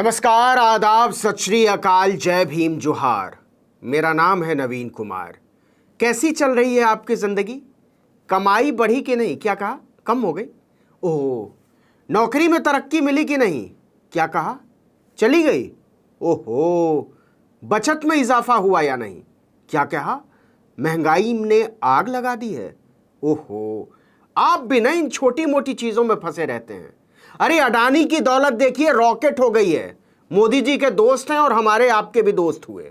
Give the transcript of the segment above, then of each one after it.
नमस्कार, आदाब, सत श्री अकाल, जय भीम, जोहार। मेरा नाम है नवीन कुमार। कैसी चल रही है आपकी ज़िंदगी? कमाई बढ़ी कि नहीं? क्या कहा? कम हो गई? ओहो। नौकरी में तरक्की मिली कि नहीं? क्या कहा? चली गई? ओहो। बचत में इजाफा हुआ या नहीं? क्या कहा? महंगाई ने आग लगा दी है? ओहो। आप भी ना इन छोटी मोटी चीज़ों में फंसे रहते हैं। अरे अडानी की दौलत देखिए, रॉकेट हो गई है। मोदी जी के दोस्त हैं और हमारे आपके भी दोस्त हुए,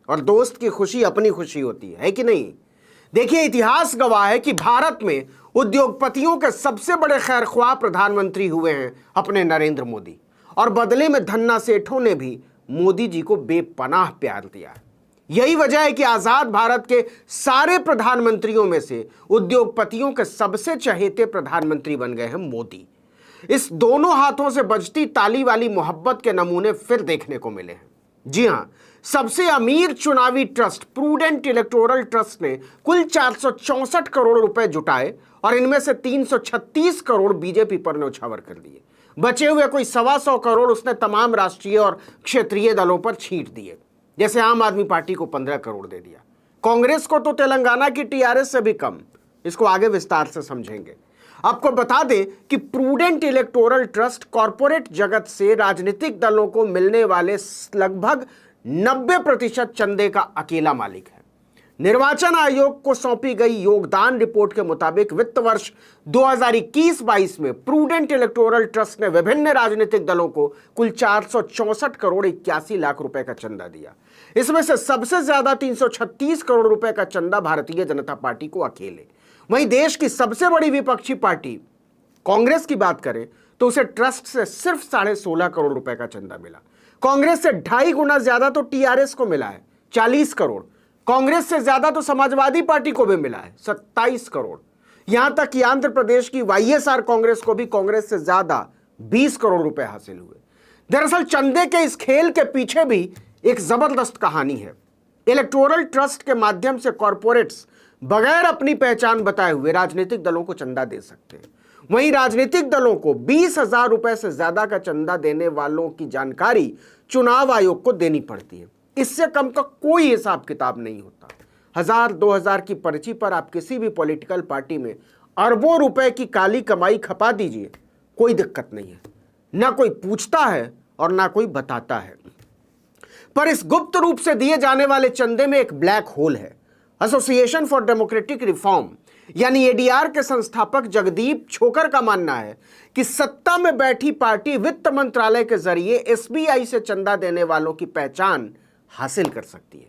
और दोस्त की खुशी अपनी खुशी होती है कि नहीं? देखिए, इतिहास गवाह है कि भारत में उद्योगपतियों के सबसे बड़े खैरख्वाह प्रधानमंत्री हुए हैं अपने नरेंद्र मोदी, और बदले में धन्ना सेठों ने भी मोदी जी को बेपनाह प्यार दिया। यही वजह है कि आजाद भारत के सारे प्रधानमंत्रियों में से उद्योगपतियों के सबसे चहेते प्रधानमंत्री बन गए हैं मोदी। इस दोनों हाथों से बजती ताली वाली मोहब्बत के नमूने फिर देखने को मिले हैं। जी हां, सबसे अमीर चुनावी ट्रस्ट प्रूडेंट इलेक्टोरल ट्रस्ट ने कुल 464 करोड़ रुपए जुटाए, और इनमें से 336 करोड़ बीजेपी पर न्यौछावर कर दिए। बचे हुए कोई 125 करोड़ उसने तमाम राष्ट्रीय और क्षेत्रीय दलों पर छींट दिए। जैसे आम आदमी पार्टी को 15 करोड़ दे दिया, कांग्रेस को तो तेलंगाना की टीआरएस से भी कम। इसको आगे विस्तार से समझेंगे। आपको बता दें कि प्रूडेंट इलेक्टोरल ट्रस्ट कॉरपोरेट जगत से राजनीतिक दलों को मिलने वाले लगभग 90% चंदे का अकेला मालिक है। निर्वाचन आयोग को सौंपी गई योगदान रिपोर्ट के मुताबिक वित्त वर्ष 2021-22 में प्रूडेंट इलेक्टोरल ट्रस्ट ने विभिन्न राजनीतिक दलों को कुल 464 करोड़ 81 लाख रुपए का चंदा दिया। इसमें से सबसे ज्यादा 336 करोड़ रुपए का चंदा भारतीय जनता पार्टी को अकेले। वहीं देश की सबसे बड़ी विपक्षी पार्टी कांग्रेस की बात करें तो उसे ट्रस्ट से सिर्फ 16.5 करोड़ रुपए का चंदा मिला। कांग्रेस से 2.5 गुना ज्यादा तो टीआरएस को मिला है, 40 करोड़। कांग्रेस से ज्यादा तो समाजवादी पार्टी को भी मिला है, 27 करोड़। यहां तक कि आंध्र प्रदेश की वाईएसआर कांग्रेस को भी कांग्रेस से ज्यादा 20 करोड़ रुपए हासिल हुए। दरअसल चंदे के इस खेल के पीछे भी एक जबरदस्त कहानी है। इलेक्टोरल ट्रस्ट के माध्यम से कॉरपोरेट्स बगैर अपनी पहचान बताए हुए राजनीतिक दलों को चंदा दे सकते हैं। वहीं राजनीतिक दलों को 20,000 रुपए से ज्यादा का चंदा देने वालों की जानकारी चुनाव आयोग को देनी पड़ती है। इससे कम का कोई हिसाब किताब नहीं होता। 1,000-2,000 की पर्ची पर आप किसी भी पॉलिटिकल पार्टी में अरबों रुपए की काली कमाई खपा दीजिए, कोई दिक्कत नहीं है। ना कोई पूछता है और ना कोई बताता है। पर इस गुप्त रूप से दिए जाने वाले चंदे में एक ब्लैक होल है। एसोसिएशन फॉर डेमोक्रेटिक रिफॉर्म यानी एडीआर के संस्थापक जगदीप छोकर का मानना है कि सत्ता में बैठी पार्टी वित्त मंत्रालय के जरिए एसबीआई से चंदा देने वालों की पहचान हासिल कर सकती है,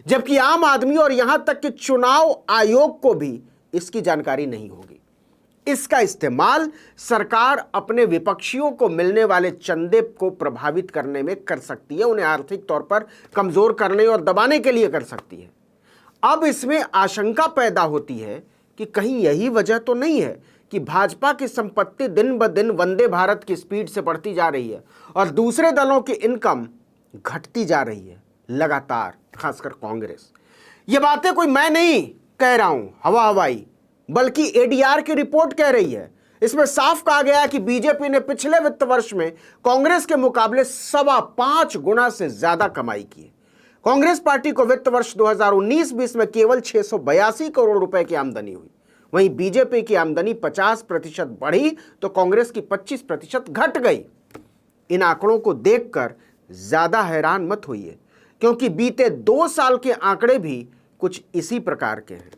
जबकि आम आदमी और यहां तक कि चुनाव आयोग को भी इसकी जानकारी नहीं होगी। इसका इस्तेमाल सरकार अपने विपक्षियों को मिलने वाले चंदे को प्रभावित करने में कर सकती है, उन्हें आर्थिक तौर पर कमजोर करने और दबाने के लिए कर सकती है। अब इसमें आशंका पैदा होती है कि कहीं यही वजह तो नहीं है कि भाजपा की संपत्ति दिन ब दिन वंदे भारत की स्पीड से बढ़ती जा रही है और दूसरे दलों की इनकम घटती जा रही है लगातार, खासकर कांग्रेस। ये बातें कोई मैं नहीं कह रहा हूं हवा हवाई, बल्कि एडीआर की रिपोर्ट कह रही है। इसमें साफ कहा गया कि बीजेपी ने पिछले वित्त वर्ष में कांग्रेस के मुकाबले 5.25 गुना से ज्यादा कमाई की। कांग्रेस पार्टी को वित्त वर्ष 2019-20 में केवल 682 करोड़ रुपए की आमदनी हुई। वहीं बीजेपी की आमदनी 50% बढ़ी तो कांग्रेस की 25% घट गई। इन आंकड़ों को देखकर ज्यादा हैरान मत होइए, क्योंकि बीते 2 साल के आंकड़े भी कुछ इसी प्रकार के हैं।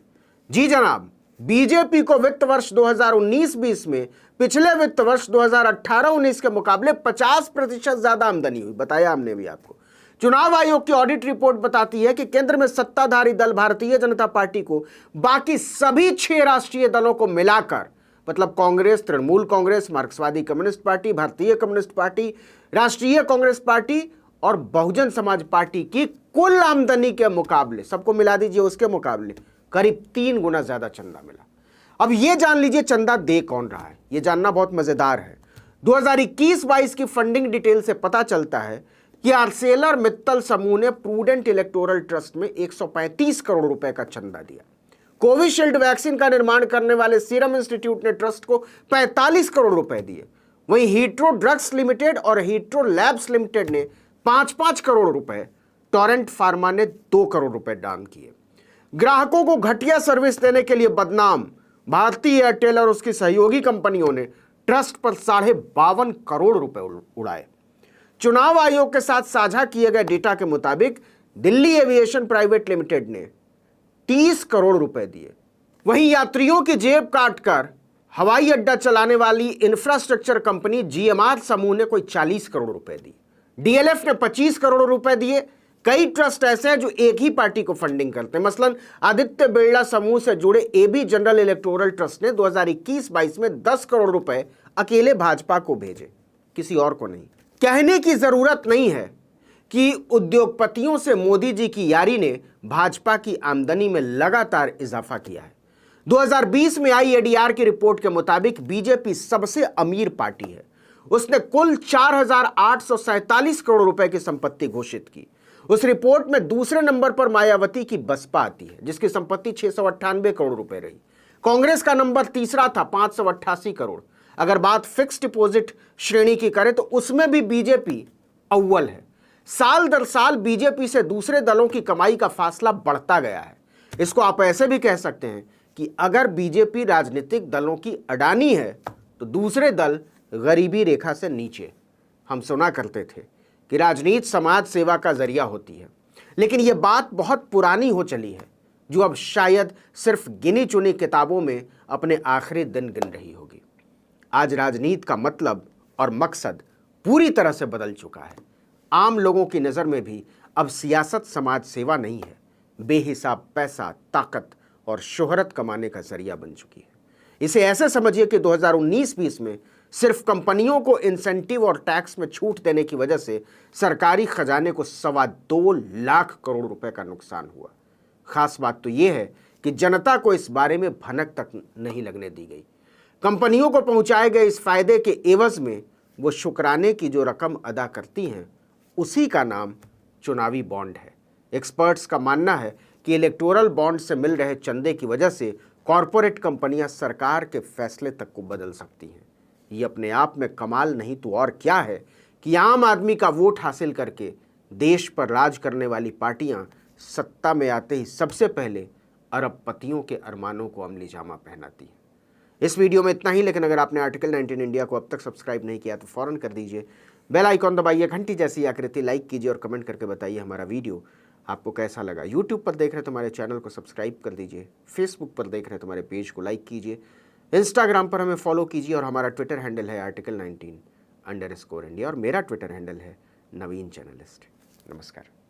जी जनाब, बीजेपी को वित्त वर्ष 2019-20 में पिछले वित्त वर्ष 2018-19 के मुकाबले 50% ज्यादा आमदनी हुई। बताया हमने भी आपको। चुनाव आयोग की ऑडिट रिपोर्ट बताती है कि केंद्र में सत्ताधारी दल भारतीय जनता पार्टी को बाकी सभी 6 राष्ट्रीय दलों को मिलाकर, मतलब कांग्रेस, तृणमूल कांग्रेस, मार्क्सवादी कम्युनिस्ट पार्टी, भारतीय कम्युनिस्ट पार्टी, राष्ट्रीय कांग्रेस पार्टी और बहुजन समाज पार्टी की कुल आमदनी के मुकाबले, सबको मिला दीजिए, उसके मुकाबले करीब 3 गुना ज्यादा चंदा मिला। अब यह जान लीजिए चंदा दे कौन रहा है। यह जानना बहुत मजेदार है। 2021-22 की फंडिंग डिटेल से पता चलता है कि आर्सेलर मित्तल समूह ने प्रूडेंट इलेक्टोरल ट्रस्ट में 135 करोड़ रुपए का चंदा दिया। कोविशील्ड वैक्सीन का निर्माण करने वाले सीरम इंस्टीट्यूट ने ट्रस्ट को 45 करोड़ रुपए दिए। वहीं हीट्रो ड्रग्स लिमिटेड और हीट्रो लैब्स लिमिटेड ने 5-5 करोड़ रुपए, टोरेंट फार्मा ने 2 करोड़ रुपए दान किए। ग्राहकों को घटिया सर्विस देने के लिए बदनाम भारतीय एयरटेल और उसकी सहयोगी कंपनियों ने ट्रस्ट पर 52.5 करोड़ रुपए उड़ाए। चुनाव आयोग के साथ साझा किए गए डेटा के मुताबिक दिल्ली एविएशन प्राइवेट लिमिटेड ने 30 करोड़ रुपए दिए। वहीं यात्रियों की जेब काटकर हवाई अड्डा चलाने वाली इंफ्रास्ट्रक्चर कंपनी जीएमआर समूह ने कोई 40 करोड़ रुपए दी। डीएलएफ ने 25 करोड़ रुपए दिए। कई ट्रस्ट ऐसे हैं जो एक ही पार्टी को फंडिंग करते हैं। मसलन आदित्य बिरला समूह से जुड़े एबी जनरल इलेक्टोरल ट्रस्ट ने 2021-22 में 10 करोड़ रुपए अकेले भाजपा को भेजे, किसी और को नहीं। कहने की जरूरत नहीं है कि उद्योगपतियों से मोदी जी की यारी ने भाजपा की आमदनी में लगातार इजाफा किया है। 2020 में आई एडीआर की रिपोर्ट के मुताबिक बीजेपी सबसे अमीर पार्टी है। उसने कुल 4,847 करोड़ रुपए की संपत्ति घोषित की। उस रिपोर्ट में दूसरे नंबर पर मायावती की बसपा आती है, जिसकी संपत्ति 698 करोड़ रुपए रही। कांग्रेस का नंबर तीसरा था, 588 करोड़। अगर बात फिक्स डिपॉजिट श्रेणी की करें तो उसमें भी बीजेपी अव्वल है। साल दर साल बीजेपी से दूसरे दलों की कमाई का फासला बढ़ता गया है। इसको आप ऐसे भी कह सकते हैं कि अगर बीजेपी राजनीतिक दलों की अडानी है तो दूसरे दल गरीबी रेखा से नीचे। हम सुना करते थे कि राजनीति समाज सेवा का जरिया होती है, लेकिन यह बात बहुत पुरानी हो चली है, जो अब शायद सिर्फ गिनी चुनी किताबों में अपने आखिरी दिन गिन रही होगी। आज राजनीति का मतलब और मकसद पूरी तरह से बदल चुका है। आम लोगों की नज़र में भी अब सियासत समाज सेवा नहीं है, बेहिसाब पैसा, ताकत और शोहरत कमाने का जरिया बन चुकी है। इसे ऐसे समझिए कि 2019-20 में सिर्फ कंपनियों को इंसेंटिव और टैक्स में छूट देने की वजह से सरकारी खजाने को 2.25 लाख करोड़ रुपए का नुकसान हुआ। खास बात तो यह है कि जनता को इस बारे में भनक तक नहीं लगने दी गई। कंपनियों को पहुंचाए गए इस फायदे के एवज में वो शुक्राने की जो रकम अदा करती हैं, उसी का नाम चुनावी बॉन्ड है। एक्सपर्ट्स का मानना है कि इलेक्टोरल बॉन्ड से मिल रहे चंदे की वजह से कॉरपोरेट कंपनियां सरकार के फैसले तक को बदल सकती हैं। ये अपने आप में कमाल नहीं तो और क्या है कि आम आदमी का वोट हासिल करके देश पर राज करने वाली पार्टियां सत्ता में आते ही सबसे पहले अरबपतियों के अरमानों को अमली जामा पहनाती हैं। इस वीडियो में इतना ही, लेकिन अगर आपने आर्टिकल 19 इंडिया को अब तक सब्सक्राइब नहीं किया तो फौरन कर दीजिए। बेल आइकॉन दबाइए, घंटी जैसी आकृति लाइक कीजिए और कमेंट करके बताइए हमारा वीडियो आपको कैसा लगा। यूट्यूब पर देख रहे तो हमारे चैनल को सब्सक्राइब कर दीजिए। फेसबुक पर देख रहे तो हमारे पेज को लाइक कीजिए। इंस्टाग्राम पर हमें फॉलो कीजिए और हमारा ट्विटर हैंडल है article19_India और मेरा ट्विटर हैंडल है नवीन जर्नलिस्ट। नमस्कार।